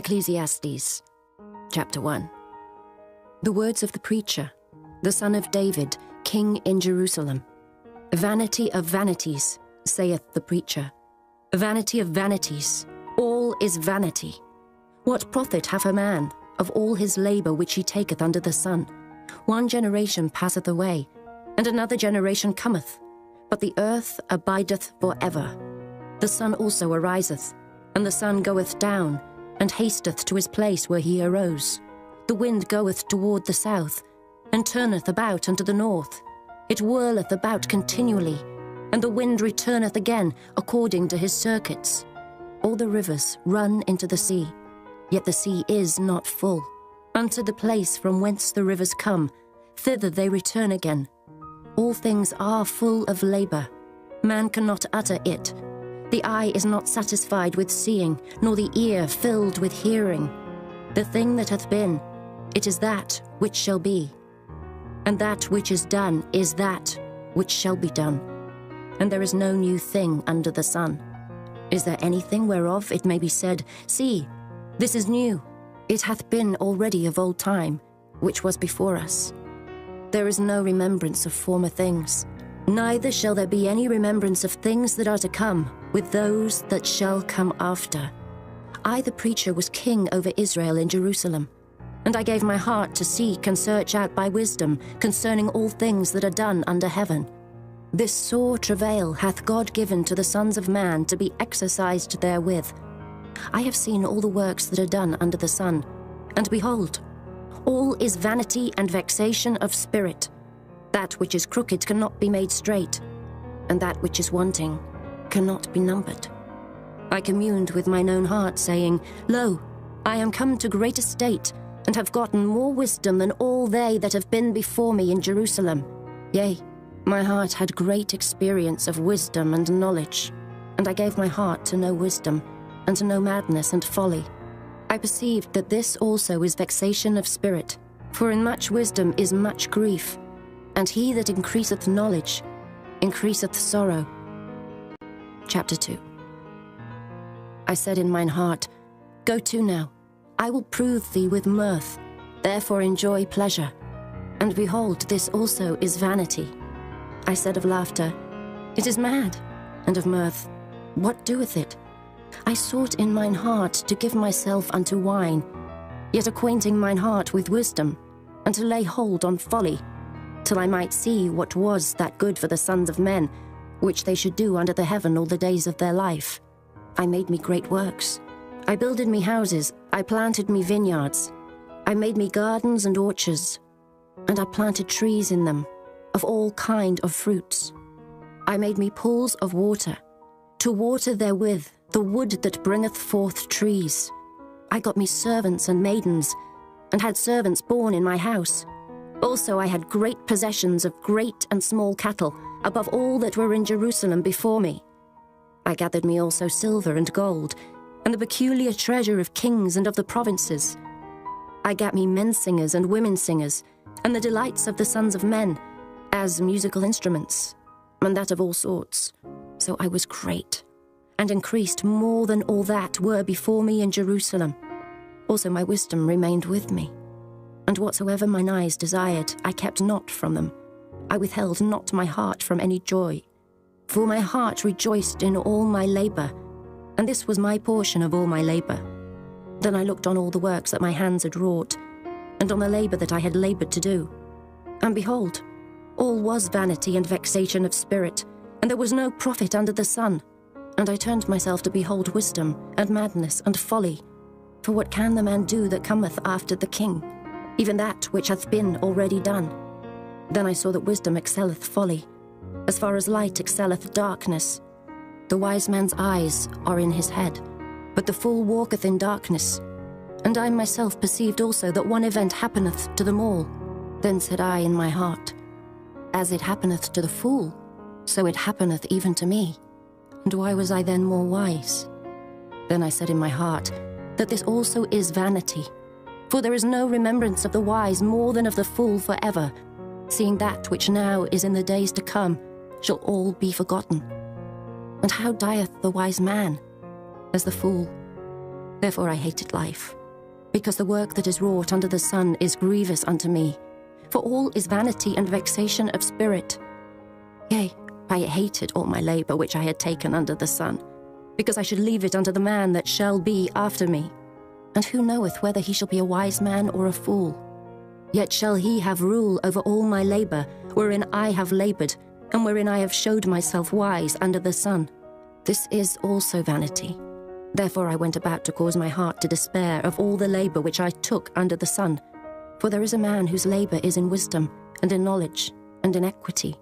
Ecclesiastes, chapter 1. The words of the preacher, the son of David, king in Jerusalem. Vanity of vanities, saith the preacher. Vanity of vanities, all is vanity. What profit hath a man of all his labour which he taketh under the sun? One generation passeth away, and another generation cometh, but the earth abideth for ever. The sun also ariseth, and the sun goeth down, and hasteth to his place where he arose. The wind goeth toward the south, and turneth about unto the north. It whirleth about continually, and the wind returneth again according to his circuits. All the rivers run into the sea, yet the sea is not full. Unto the place from whence the rivers come, thither they return again. All things are full of labour. Man cannot utter it. The eye is not satisfied with seeing, nor the ear filled with hearing. The thing that hath been, it is that which shall be. And that which is done is that which shall be done. And there is no new thing under the sun. Is there anything whereof it may be said, See, this is new? It hath been already of old time, which was before us. There is no remembrance of former things, neither shall there be any remembrance of things that are to come with those that shall come after. I, the preacher, was king over Israel in Jerusalem, and I gave my heart to seek and search out by wisdom concerning all things that are done under heaven. This sore travail hath God given to the sons of man to be exercised therewith. I have seen all the works that are done under the sun, and behold, all is vanity and vexation of spirit. That which is crooked cannot be made straight, and that which is wanting cannot be numbered. I communed with mine own heart, saying, Lo, I am come to great estate, and have gotten more wisdom than all they that have been before me in Jerusalem. Yea, my heart had great experience of wisdom and knowledge, and I gave my heart to know wisdom, and to know madness and folly. I perceived that this also is vexation of spirit, for in much wisdom is much grief, and he that increaseth knowledge increaseth sorrow. Chapter 2. I said in mine heart, Go to now, I will prove thee with mirth, therefore enjoy pleasure. And behold, this also is vanity. I said of laughter, It is mad, and of mirth, what doeth it? I sought in mine heart to give myself unto wine, yet acquainting mine heart with wisdom, and to lay hold on folly, till I might see what was that good for the sons of men, which they should do under the heaven all the days of their life. I made me great works. I builded me houses, I planted me vineyards. I made me gardens and orchards, and I planted trees in them, of all kind of fruits. I made me pools of water, to water therewith the wood that bringeth forth trees. I got me servants and maidens, and had servants born in my house. Also I had great possessions of great and small cattle, above all that were in Jerusalem before me. I gathered me also silver and gold, and the peculiar treasure of kings and of the provinces. I gat me men singers and women singers, and the delights of the sons of men, as musical instruments, and that of all sorts. So I was great, and increased more than all that were before me in Jerusalem. Also my wisdom remained with me, and whatsoever mine eyes desired, I kept not from them. I withheld not my heart from any joy, for my heart rejoiced in all my labour, and this was my portion of all my labour. Then I looked on all the works that my hands had wrought, and on the labour that I had laboured to do. And behold, all was vanity and vexation of spirit, and there was no profit under the sun. And I turned myself to behold wisdom, and madness, and folly. For what can the man do that cometh after the king? Even that which hath been already done. Then I saw that wisdom excelleth folly, as far as light excelleth darkness. The wise man's eyes are in his head, but the fool walketh in darkness. And I myself perceived also that one event happeneth to them all. Then said I in my heart, As it happeneth to the fool, so it happeneth even to me. And why was I then more wise? Then I said in my heart, that this also is vanity. For there is no remembrance of the wise more than of the fool forever, seeing that which now is in the days to come shall all be forgotten. And how dieth the wise man? As the fool. Therefore I hated life, because the work that is wrought under the sun is grievous unto me. For all is vanity and vexation of spirit. Yea, I hated all my labour which I had taken under the sun, because I should leave it unto the man that shall be after me. And who knoweth whether he shall be a wise man or a fool? Yet shall he have rule over all my labour, wherein I have laboured, and wherein I have showed myself wise under the sun. This is also vanity. Therefore I went about to cause my heart to despair of all the labour which I took under the sun. For there is a man whose labour is in wisdom, and in knowledge, and in equity.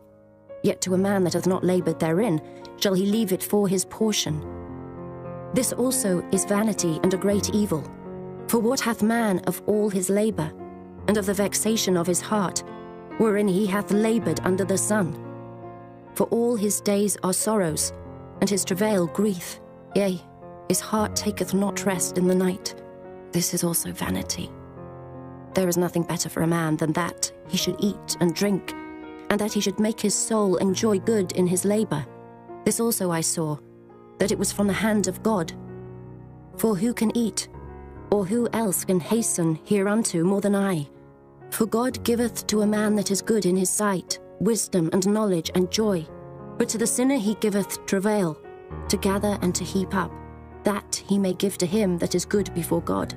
Yet to a man that hath not laboured therein shall he leave it for his portion. This also is vanity and a great evil. For what hath man of all his labour, and of the vexation of his heart, wherein he hath laboured under the sun? For all his days are sorrows, and his travail grief. Yea, his heart taketh not rest in the night. This is also vanity. There is nothing better for a man than that he should eat and drink, and that he should make his soul enjoy good in his labour. This also I saw, that it was from the hand of God. For who can eat, or who else can hasten hereunto more than I? For God giveth to a man that is good in his sight wisdom and knowledge and joy. But to the sinner he giveth travail, to gather and to heap up, that he may give to him that is good before God.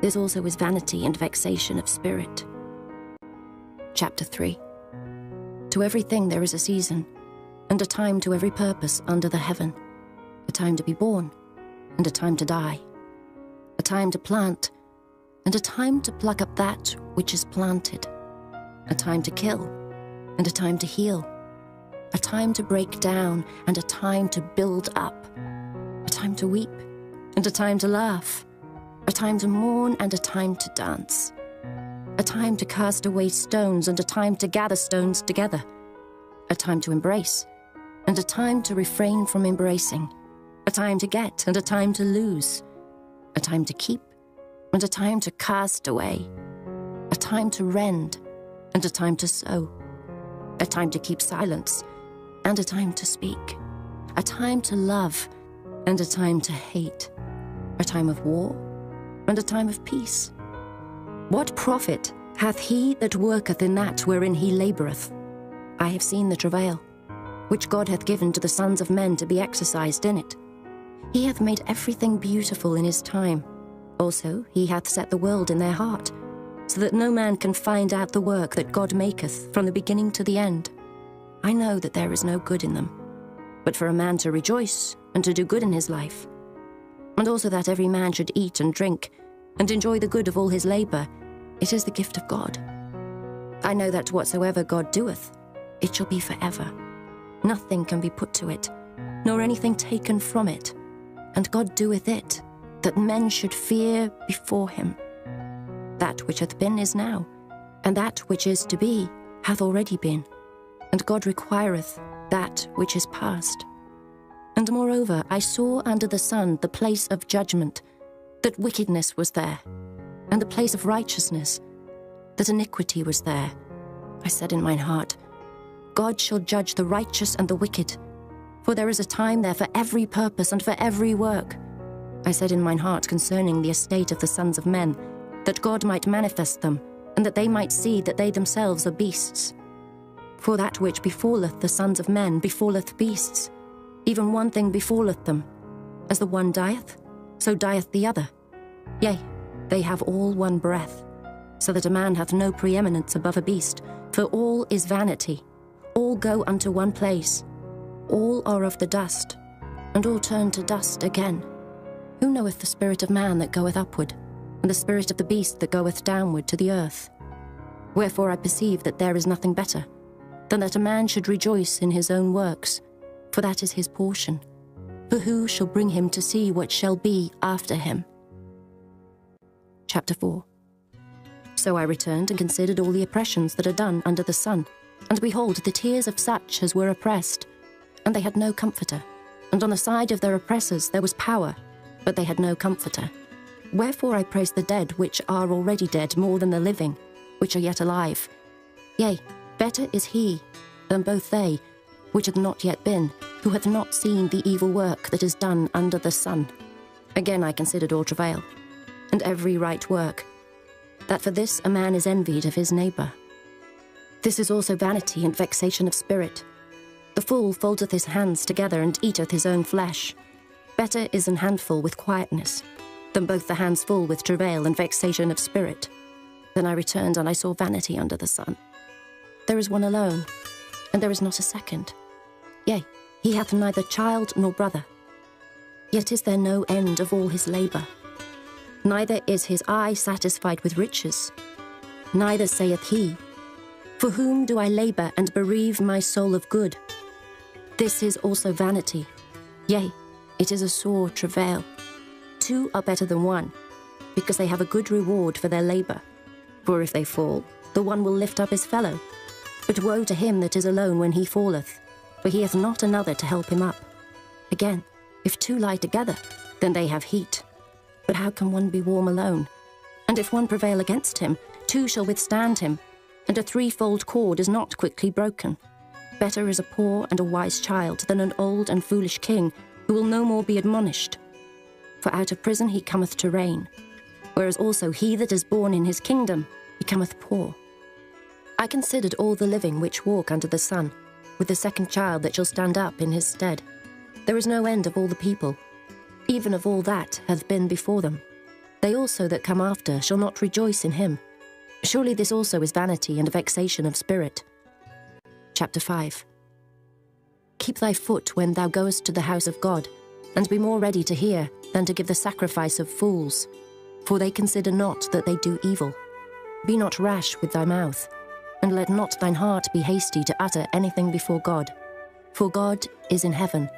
This also is vanity and vexation of spirit. Chapter 3. To everything there is a season, and a time to every purpose under the heaven, a time to be born, and a time to die, a time to plant, and a time to pluck up that which is planted, a time to kill, and a time to heal, a time to break down, and a time to build up, a time to weep, and a time to laugh, a time to mourn, and a time to dance, a time to cast away stones, and a time to gather stones together, a time to embrace, and a time to refrain from embracing, a time to get, and a time to lose, a time to keep, and a time to cast away, a time to rend, and a time to sow, a time to keep silence, and a time to speak, a time to love, and a time to hate, a time of war, and a time of peace. What profit hath he that worketh in that wherein he laboureth? I have seen the travail, which God hath given to the sons of men to be exercised in it. He hath made everything beautiful in his time. Also he hath set the world in their heart, so that no man can find out the work that God maketh from the beginning to the end. I know that there is no good in them, but for a man to rejoice and to do good in his life, and also that every man should eat and drink, and enjoy the good of all his labour, it is the gift of God. I know that whatsoever God doeth, it shall be forever. Nothing can be put to it, nor anything taken from it. And God doeth it, that men should fear before him. That which hath been is now, and that which is to be hath already been. And God requireth that which is past. And moreover, I saw under the sun the place of judgment, that wickedness was there, and the place of righteousness, that iniquity was there. I said in mine heart, God shall judge the righteous and the wicked, for there is a time there for every purpose and for every work. I said in mine heart concerning the estate of the sons of men, that God might manifest them, and that they might see that they themselves are beasts. For that which befalleth the sons of men befalleth beasts. Even one thing befalleth them. As the one dieth, so dieth the other. Yea, they have all one breath, so that a man hath no preeminence above a beast, for all is vanity. All go unto one place. All are of the dust, and all turn to dust again. Who knoweth the spirit of man that goeth upward, and the spirit of the beast that goeth downward to the earth? Wherefore I perceive that there is nothing better, than that a man should rejoice in his own works, for that is his portion. For who shall bring him to see what shall be after him? Chapter 4. So I returned and considered all the oppressions that are done under the sun, and behold, the tears of such as were oppressed, and they had no comforter. And on the side of their oppressors there was power, but they had no comforter. Wherefore I praise the dead which are already dead more than the living, which are yet alive. Yea, better is he than both they, which hath not yet been, who hath not seen the evil work that is done under the sun. Again I considered all travail, and every right work, that for this a man is envied of his neighbour. This is also vanity and vexation of spirit. The fool foldeth his hands together and eateth his own flesh. Better is an handful with quietness, than both the hands full with travail and vexation of spirit. Then I returned, and I saw vanity under the sun. There is one alone, and there is not a second. Yea, he hath neither child nor brother. Yet is there no end of all his labour. Neither is his eye satisfied with riches. Neither saith he, For whom do I labour and bereave my soul of good? This is also vanity. Yea, it is a sore travail. Two are better than one, because they have a good reward for their labour. For if they fall, the one will lift up his fellow. But woe to him that is alone when he falleth, for he hath not another to help him up. Again, if two lie together, then they have heat. But how can one be warm alone? And if one prevail against him, two shall withstand him, and a threefold cord is not quickly broken. Better is a poor and a wise child than an old and foolish king, who will no more be admonished. For out of prison he cometh to reign, whereas also he that is born in his kingdom becometh poor. I considered all the living which walk under the sun, with the second child that shall stand up in his stead. There is no end of all the people, even of all that hath been before them. They also that come after shall not rejoice in him. Surely this also is vanity and a vexation of spirit. Chapter 5. Keep thy foot when thou goest to the house of God, and be more ready to hear than to give the sacrifice of fools, for they consider not that they do evil. Be not rash with thy mouth, and let not thine heart be hasty to utter anything before God. For God is in heaven,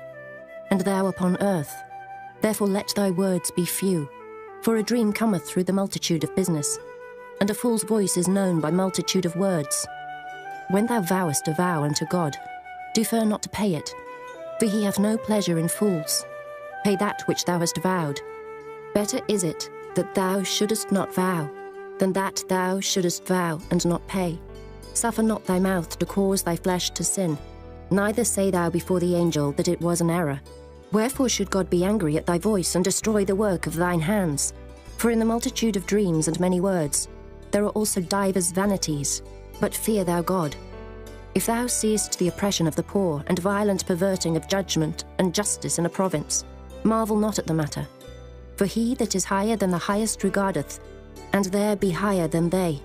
and thou upon earth. Therefore let thy words be few. For a dream cometh through the multitude of business, and a fool's voice is known by multitude of words. When thou vowest a vow unto God, defer not to pay it, for he hath no pleasure in fools. Pay that which thou hast vowed. Better is it that thou shouldest not vow, than that thou shouldest vow and not pay. Suffer not thy mouth to cause thy flesh to sin, neither say thou before the angel that it was an error. Wherefore should God be angry at thy voice and destroy the work of thine hands? For in the multitude of dreams and many words, there are also divers vanities, but fear thou God. If thou seest the oppression of the poor, and violent perverting of judgment and justice in a province, marvel not at the matter. For he that is higher than the highest regardeth, and there be higher than they.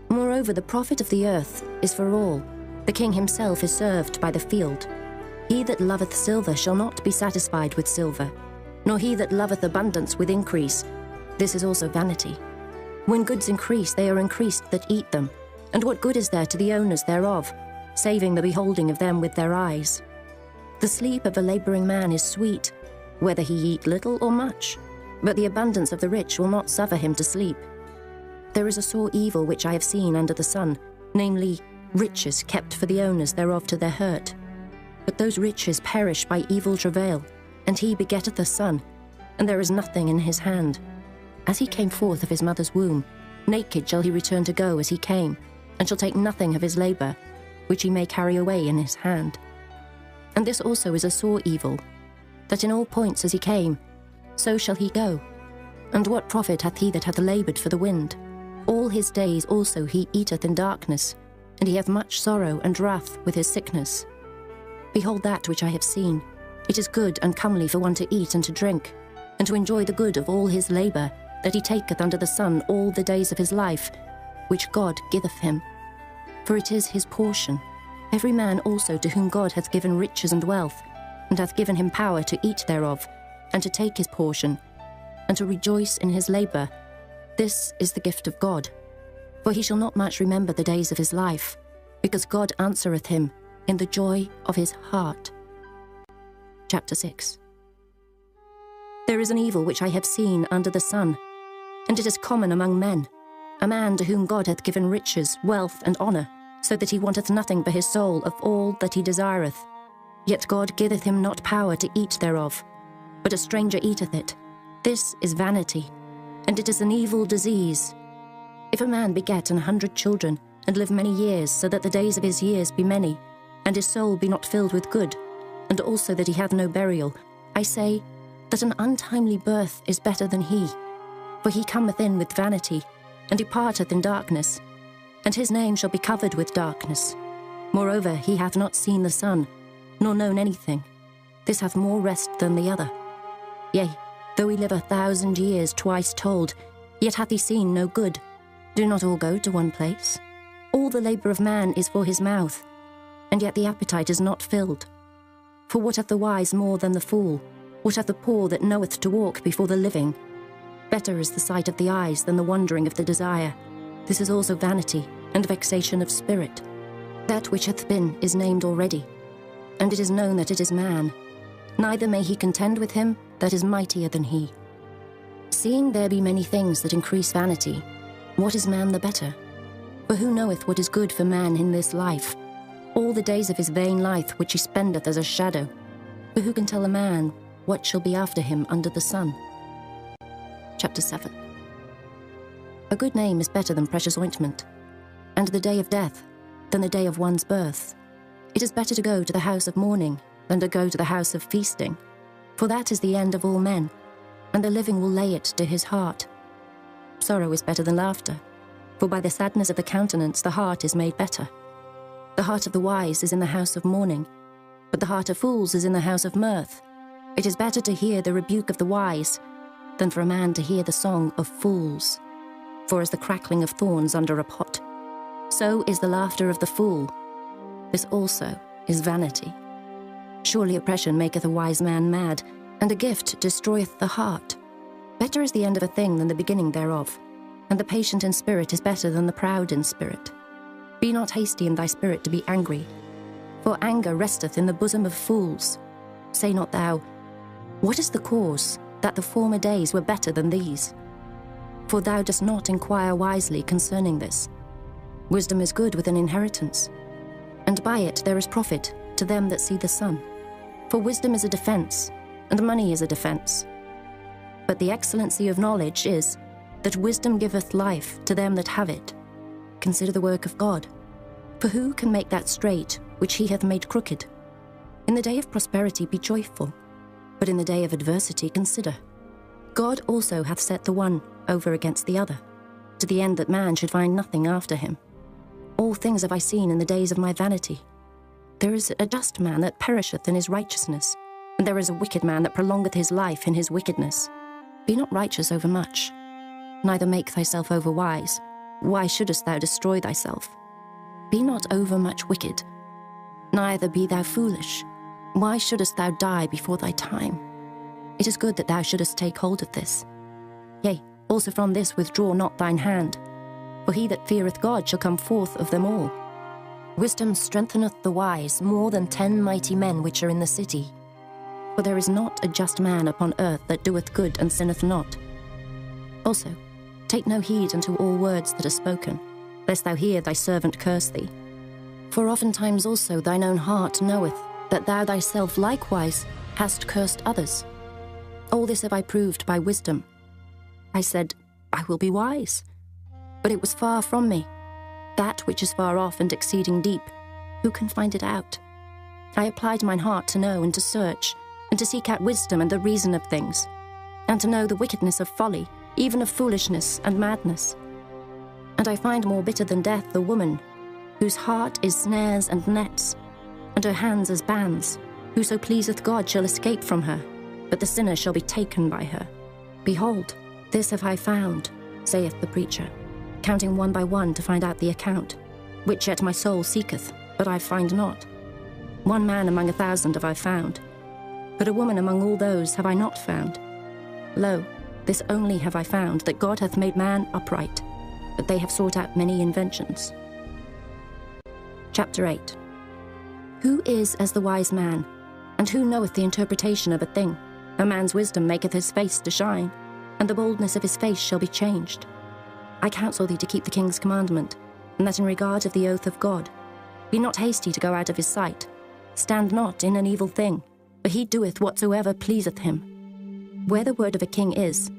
Moreover, the profit of the earth is for all. The king himself is served by the field. He that loveth silver shall not be satisfied with silver, nor he that loveth abundance with increase. This is also vanity. When goods increase, they are increased that eat them. And what good is there to the owners thereof, saving the beholding of them with their eyes? The sleep of a labouring man is sweet, whether he eat little or much, but the abundance of the rich will not suffer him to sleep. There is a sore evil which I have seen under the sun, namely, riches kept for the owners thereof to their hurt. But those riches perish by evil travail, and he begetteth a son, and there is nothing in his hand. As he came forth of his mother's womb, naked shall he return to go as he came, and shall take nothing of his labour, which he may carry away in his hand. And this also is a sore evil, that in all points as he came, so shall he go. And what profit hath he that hath laboured for the wind? All his days also he eateth in darkness, and he hath much sorrow and wrath with his sickness. Behold that which I have seen. It is good and comely for one to eat and to drink, and to enjoy the good of all his labour, that he taketh under the sun all the days of his life, which God giveth him. For it is his portion. Every man also to whom God hath given riches and wealth, and hath given him power to eat thereof, and to take his portion, and to rejoice in his labour. This is the gift of God. For he shall not much remember the days of his life, because God answereth him in the joy of his heart. Chapter 6. There is an evil which I have seen under the sun, and it is common among men, a man to whom God hath given riches, wealth, and honour, so that he wanteth nothing for his soul of all that he desireth. Yet God giveth him not power to eat thereof, but a stranger eateth it. This is vanity, and it is an evil disease. If a man beget 100 children, and live many years, so that the days of his years be many, and his soul be not filled with good, and also that he have no burial, I say, that an untimely birth is better than he. For he cometh in with vanity, and departeth in darkness, and his name shall be covered with darkness. Moreover, he hath not seen the sun, nor known anything. This hath more rest than the other. Yea, though he live 1,000 years twice told, yet hath he seen no good. Do not all go to one place? All the labour of man is for his mouth, and yet the appetite is not filled. For what hath the wise more than the fool? What hath the poor that knoweth to walk before the living? Better is the sight of the eyes than the wandering of the desire. This is also vanity and vexation of spirit. That which hath been is named already, and it is known that it is man. Neither may he contend with him that is mightier than he. Seeing there be many things that increase vanity, what is man the better? For who knoweth what is good for man in this life? All the days of his vain life which he spendeth as a shadow. For who can tell a man what shall be after him under the sun? Chapter 7. A good name is better than precious ointment, and the day of death than the day of one's birth. It is better to go to the house of mourning than to go to the house of feasting, for that is the end of all men, and the living will lay it to his heart. Sorrow is better than laughter, for by the sadness of the countenance the heart is made better. The heart of the wise is in the house of mourning, but the heart of fools is in the house of mirth. It is better to hear the rebuke of the wise than for a man to hear the song of fools. For as the crackling of thorns under a pot, so is the laughter of the fool. This also is vanity. Surely oppression maketh a wise man mad, and a gift destroyeth the heart. Better is the end of a thing than the beginning thereof, and the patient in spirit is better than the proud in spirit. Be not hasty in thy spirit to be angry, for anger resteth in the bosom of fools. Say not thou, what is the cause that the former days were better than these? For thou dost not inquire wisely concerning this. Wisdom is good with an inheritance, and by it there is profit to them that see the sun. For wisdom is a defence, and money is a defence. But the excellency of knowledge is, that wisdom giveth life to them that have it. Consider the work of God. For who can make that straight which he hath made crooked? In the day of prosperity be joyful, but in the day of adversity consider. God also hath set the one over against the other, to the end that man should find nothing after him. All things have I seen in the days of my vanity. There is a just man that perisheth in his righteousness, and there is a wicked man that prolongeth his life in his wickedness. Be not righteous over much, neither make thyself over wise. Why shouldest thou destroy thyself? Be not over much wicked, neither be thou foolish. Why shouldest thou die before thy time? It is good that thou shouldest take hold of this. Yea, also from this withdraw not thine hand, for he that feareth God shall come forth of them all. Wisdom strengtheneth the wise more than 10 mighty men which are in the city. For there is not a just man upon earth that doeth good and sinneth not. Also, take no heed unto all words that are spoken, lest thou hear thy servant curse thee. For oftentimes also thine own heart knoweth that thou thyself likewise hast cursed others. All this have I proved by wisdom. I said, I will be wise. But it was far from me. That which is far off and exceeding deep, who can find it out? I applied mine heart to know and to search, and to seek out wisdom and the reason of things, and to know the wickedness of folly, even of foolishness and madness. And I find more bitter than death the woman, whose heart is snares and nets, and her hands as bands. Whoso pleaseth God shall escape from her, but the sinner shall be taken by her. Behold, this have I found, saith the preacher, counting one by one to find out the account, which yet my soul seeketh, but I find not. One man among 1,000 have I found, but a woman among all those have I not found. Lo, this only have I found, that God hath made man upright, but they have sought out many inventions. Chapter 8. Who is as the wise man, and who knoweth the interpretation of a thing? A man's wisdom maketh his face to shine, and the boldness of his face shall be changed. I counsel thee to keep the king's commandment, and that in regard of the oath of God. Be not hasty to go out of his sight. Stand not in an evil thing, for he doeth whatsoever pleaseth him. Where the word of a king is,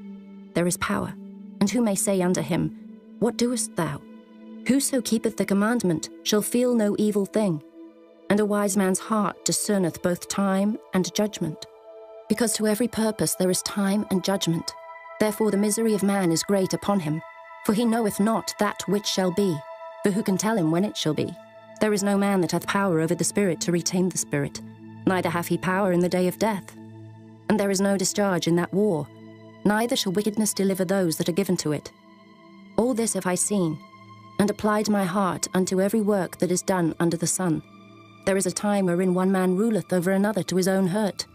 there is power. And who may say unto him, What doest thou? Whoso keepeth the commandment shall feel no evil thing, and a wise man's heart discerneth both time and judgment. Because to every purpose there is time and judgment. Therefore the misery of man is great upon him, for he knoweth not that which shall be, for who can tell him when it shall be? There is no man that hath power over the spirit to retain the spirit, neither hath he power in the day of death. And there is no discharge in that war, neither shall wickedness deliver those that are given to it. All this have I seen, and applied my heart unto every work that is done under the sun. There is a time wherein one man ruleth over another to his own hurt.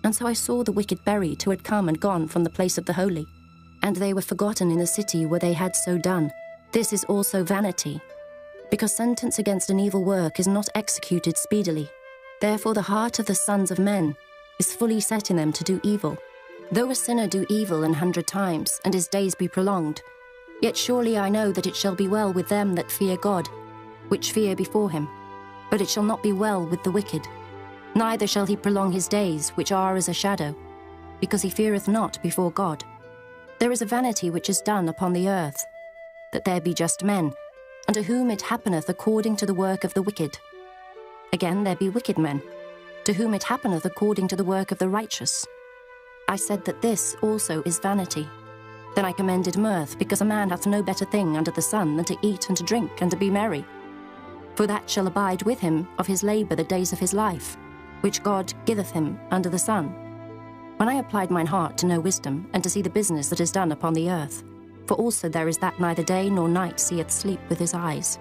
And so I saw the wicked buried who had come and gone from the place of the holy, and they were forgotten in the city where they had so done. This is also vanity, because sentence against an evil work is not executed speedily. Therefore the heart of the sons of men is fully set in them to do evil. Though a sinner do evil 100 times, and his days be prolonged, yet surely I know that it shall be well with them that fear God, which fear before him. But it shall not be well with the wicked, neither shall he prolong his days, which are as a shadow, because he feareth not before God. There is a vanity which is done upon the earth, that there be just men, unto whom it happeneth according to the work of the wicked. Again there be wicked men, to whom it happeneth according to the work of the righteous. I said that this also is vanity. Then I commended mirth, because a man hath no better thing under the sun than to eat and to drink and to be merry. For that shall abide with him of his labour the days of his life, which God giveth him under the sun. When I applied mine heart to know wisdom, and to see the business that is done upon the earth, for also there is that neither day nor night seeth sleep with his eyes,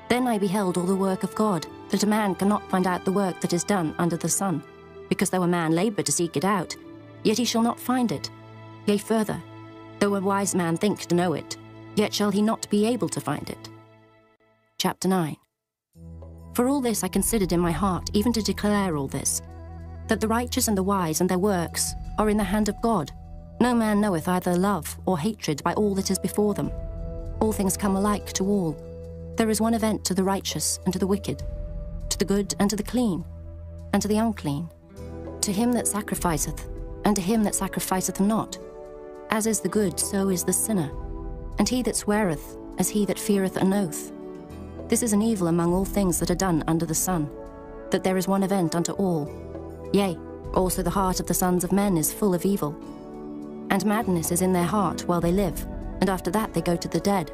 then I beheld all the work of God, that a man cannot find out the work that is done under the sun, because though a man labour to seek it out, yet he shall not find it. Yea, further, though a wise man think to know it, yet shall he not be able to find it. Chapter 9. For all this I considered in my heart, even to declare all this, that the righteous and the wise and their works are in the hand of God. No man knoweth either love or hatred by all that is before them. All things come alike to all. There is one event to the righteous and to the wicked, to the good and to the clean, and to the unclean, to him that sacrificeth, and to him that sacrificeth not. As is the good, so is the sinner, and he that sweareth, as he that feareth an oath. This is an evil among all things that are done under the sun, that there is one event unto all. Yea, also the heart of the sons of men is full of evil. And madness is in their heart while they live, and after that they go to the dead.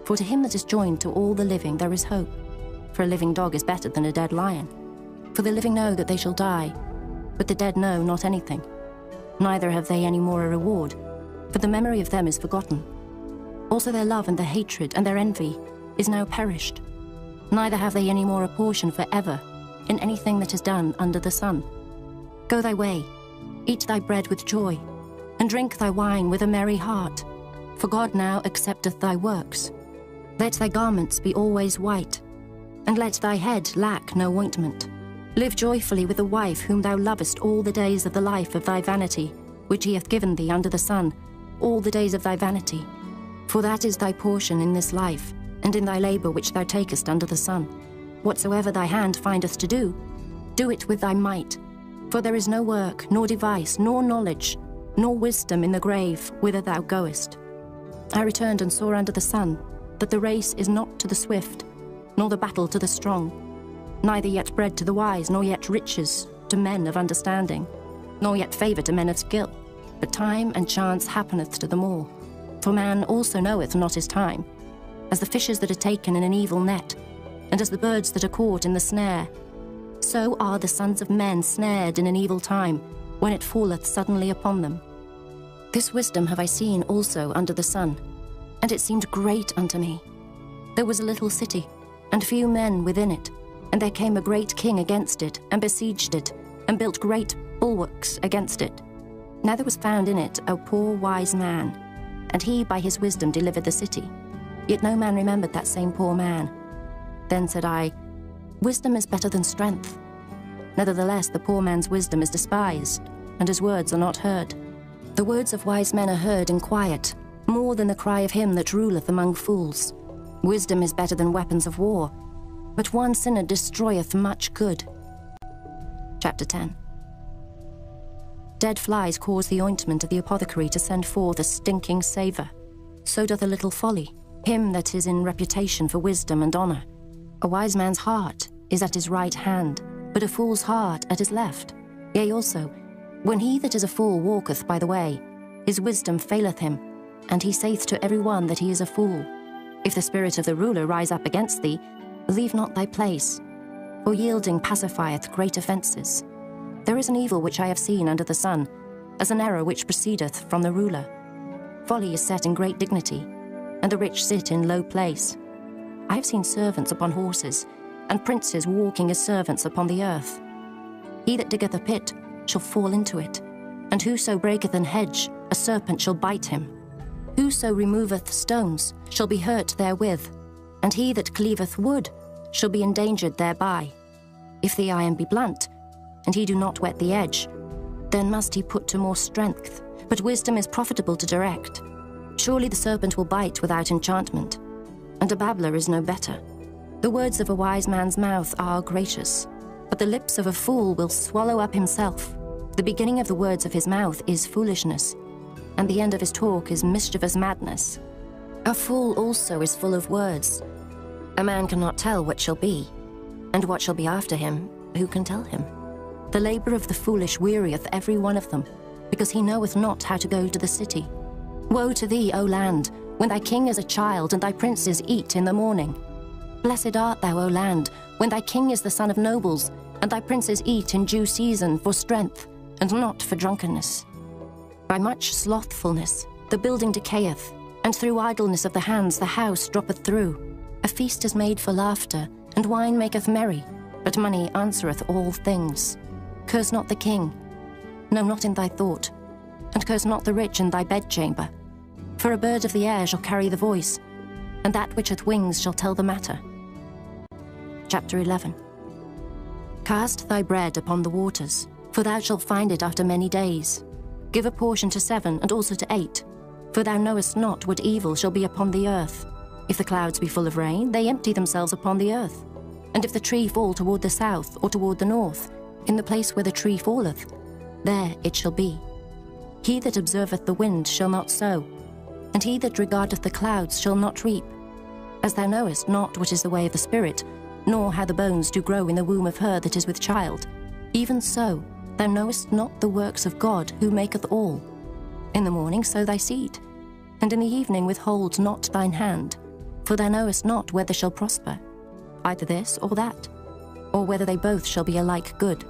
For to him that is joined to all the living there is hope. For a living dog is better than a dead lion. For the living know that they shall die, but the dead know not anything. Neither have they any more a reward, for the memory of them is forgotten. Also their love and their hatred and their envy is now perished. Neither have they any more a portion for ever in anything that is done under the sun. Go thy way, eat thy bread with joy, and drink thy wine with a merry heart, for God now accepteth thy works. Let thy garments be always white, and let thy head lack no ointment. Live joyfully with the wife whom thou lovest all the days of the life of thy vanity, which he hath given thee under the sun, all the days of thy vanity. For that is thy portion in this life, and in thy labour which thou takest under the sun. Whatsoever thy hand findeth to do, do it with thy might. For there is no work, nor device, nor knowledge, nor wisdom in the grave whither thou goest. I returned and saw under the sun that the race is not to the swift, nor the battle to the strong, neither yet bread to the wise, nor yet riches to men of understanding, nor yet favour to men of skill, but time and chance happeneth to them all. For man also knoweth not his time, as the fishes that are taken in an evil net, and as the birds that are caught in the snare. So are the sons of men snared in an evil time, when it falleth suddenly upon them. This wisdom have I seen also under the sun, and it seemed great unto me. There was a little city, and few men within it, and there came a great king against it, and besieged it, and built great bulwarks against it. Now there was found in it a poor wise man, and he by his wisdom delivered the city. Yet no man remembered that same poor man. Then said I, Wisdom is better than strength. Nevertheless, the poor man's wisdom is despised, and his words are not heard. The words of wise men are heard in quiet, more than the cry of him that ruleth among fools. Wisdom is better than weapons of war, but one sinner destroyeth much good. Chapter 10. Dead flies cause the ointment of the apothecary to send forth a stinking savour. So doth a little folly, him that is in reputation for wisdom and honour. A wise man's heart is at his right hand, but a fool's heart at his left. Yea, also, When he that is a fool walketh by the way, his wisdom faileth him, and he saith to every one that he is a fool. If the spirit of the ruler rise up against thee, leave not thy place, for yielding pacifieth great offences. There is an evil which I have seen under the sun, as an error which proceedeth from the ruler. Folly is set in great dignity, and the rich sit in low place. I have seen servants upon horses, and princes walking as servants upon the earth. He that diggeth a pit shall fall into it, and whoso breaketh an hedge, a serpent shall bite him. Whoso removeth stones shall be hurt therewith, and he that cleaveth wood shall be endangered thereby. If the iron be blunt, and he do not whet the edge, then must he put to more strength, but wisdom is profitable to direct. Surely the serpent will bite without enchantment, and a babbler is no better. The words of a wise man's mouth are gracious, but the lips of a fool will swallow up himself. The beginning of the words of his mouth is foolishness, and the end of his talk is mischievous madness. A fool also is full of words. A man cannot tell what shall be, and what shall be after him, who can tell him? The labour of the foolish wearieth every one of them, because he knoweth not how to go to the city. Woe to thee, O land, when thy king is a child, and thy princes eat in the morning. Blessed art thou, O land, when thy king is the son of nobles, and thy princes eat in due season for strength, and not for drunkenness. By much slothfulness the building decayeth, and through idleness of the hands the house droppeth through. A feast is made for laughter, and wine maketh merry, but money answereth all things. Curse not the king, no, not in thy thought, and curse not the rich in thy bedchamber. For a bird of the air shall carry the voice, and that which hath wings shall tell the matter. Chapter 11. Cast thy bread upon the waters, for thou shalt find it after many days. Give a portion to 7, and also to 8, for thou knowest not what evil shall be upon the earth. If the clouds be full of rain, they empty themselves upon the earth. And if the tree fall toward the south or toward the north, in the place where the tree falleth, there it shall be. He that observeth the wind shall not sow, and he that regardeth the clouds shall not reap. As thou knowest not what is the way of the Spirit, nor how the bones do grow in the womb of her that is with child, even so thou knowest not the works of God who maketh all. In the morning sow thy seed, and in the evening withhold not thine hand, for thou knowest not whether shall prosper, either this or that, or whether they both shall be alike good.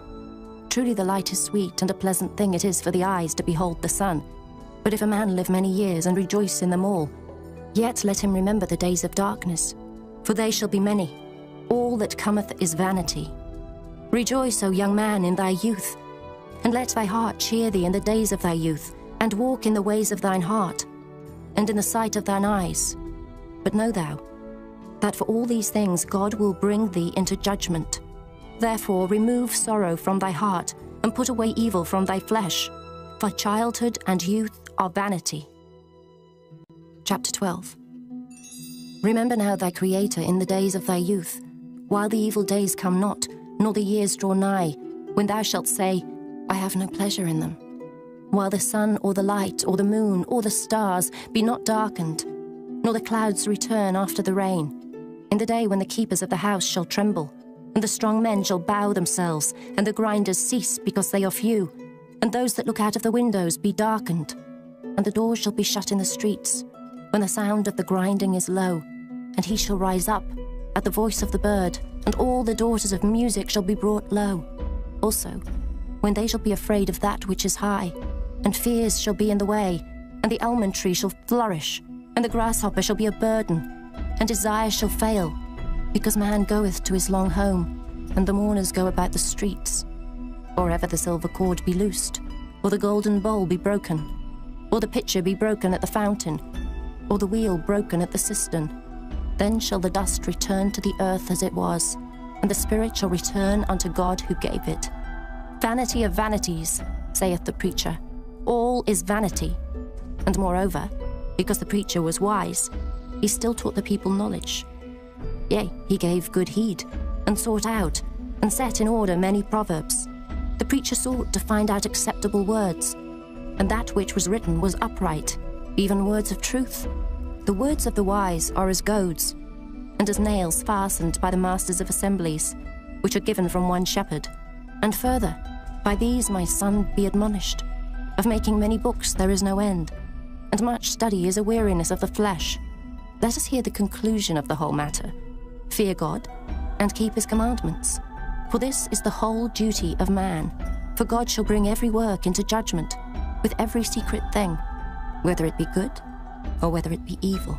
Truly the light is sweet, and a pleasant thing it is for the eyes to behold the sun. But if a man live many years and rejoice in them all, yet let him remember the days of darkness, for they shall be many. All that cometh is vanity. Rejoice, O young man, in thy youth, and let thy heart cheer thee in the days of thy youth, and walk in the ways of thine heart, and in the sight of thine eyes. But know thou, that for all these things God will bring thee into judgment. Therefore remove sorrow from thy heart, and put away evil from thy flesh, for childhood and youth are vanity. Chapter 12. Remember now thy Creator in the days of thy youth, while the evil days come not, nor the years draw nigh, when thou shalt say, I have no pleasure in them. While the sun or the light or the moon or the stars be not darkened, nor the clouds return after the rain, in the day when the keepers of the house shall tremble, and the strong men shall bow themselves, and the grinders cease because they are few, and those that look out of the windows be darkened, and the doors shall be shut in the streets, when the sound of the grinding is low, and he shall rise up at the voice of the bird, and all the daughters of music shall be brought low. Also, when they shall be afraid of that which is high, and fears shall be in the way, and the almond tree shall flourish, and the grasshopper shall be a burden, and desire shall fail, because man goeth to his long home, and the mourners go about the streets. Or ever the silver cord be loosed, or the golden bowl be broken, or the pitcher be broken at the fountain, or the wheel broken at the cistern, then shall the dust return to the earth as it was, and the spirit shall return unto God who gave it. Vanity of vanities, saith the preacher, all is vanity. And moreover, because the preacher was wise, he still taught the people knowledge. Yea, he gave good heed, and sought out, and set in order many proverbs. The preacher sought to find out acceptable words, and that which was written was upright, even words of truth. The words of the wise are as goads, and as nails fastened by the masters of assemblies, which are given from one shepherd. And further, By these, my son, be admonished. Of making many books there is no end, and much study is a weariness of the flesh. Let us hear the conclusion of the whole matter. Fear God, and keep his commandments. For this is the whole duty of man. For God shall bring every work into judgment, with every secret thing, whether it be good or whether it be evil.